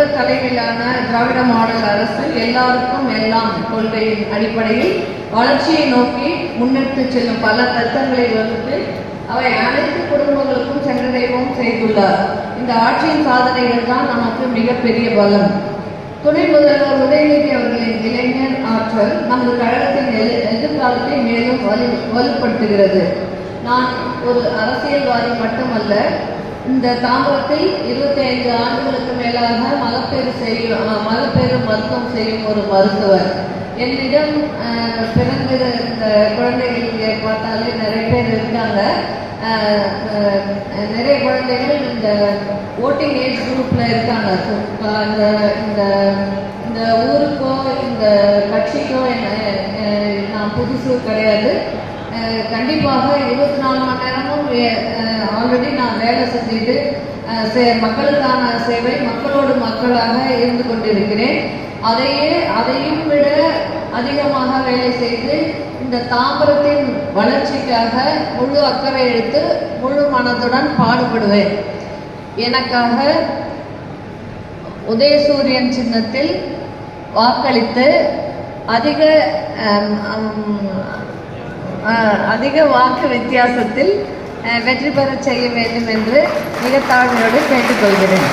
முதல்வர் தலைமையிலான திராவிட மாடல் அரசு எல்லாருக்கும் எல்லாம் கொள்கையின் அடிப்படையில் வளர்ச்சியை நோக்கி முன்னெடுத்து செல்லும் பல திட்டங்களை வகுத்து அவை அனைத்து குடும்பங்களுக்கும் சென்றடையவும் செய்துள்ளார். இந்த ஆட்சியின் சாதனைகள் தான் நமக்கு மிகப்பெரிய பலம். துணை முதல்வர் உதயநிதி அவர்களின் இளைஞர் ஆற்றல் நமது கழகத்தின் எதிர்காலத்தை மேலும் வலுப்படுத்துகிறது. நான் ஒரு அரசியல்வாதி மட்டுமல்ல, இந்த தாம்பரத்தில் 25 ஆண்டுகளுக்கு மேலாக மகப்பேறு மருத்துவம் செய்யும் ஒரு மருத்துவர். என்னிடம் பிறந்த இந்த குழந்தைகள் பார்த்தாலே நிறைய பேர் இருக்காங்க. நிறைய குழந்தைகள் இந்த ஓட்டிங் ஏஜ் குரூப்பில் இருக்காங்க. இந்த ஊருக்கோ இந்த கட்சிக்கோ நான் புதுசு கிடையாது. கண்டிப்பாக 24 மணி நேரமும் ஆல்ரெடி நான் வேலை செஞ்சுட்டு மக்களுக்கான சேவை மக்களோடு மக்களாக இருந்து கொண்டிருக்கிறேன். அதையும் விட அதிகமாக வேலை செய்து இந்த தாம்பரத்தின் வளர்ச்சிக்காக முழு அக்கறை எடுத்து முழு மனதுடன் பாடுபடுவேன். எனக்காக உதயசூரியன் சின்னத்தில் வாக்களித்து அதிக வாக்கு வித்தியாசத்தில் வெற்றி பெற செய்ய வேண்டும் என்று மிக தாழ்மையோடு கேட்டுக்கொள்கிறேன்.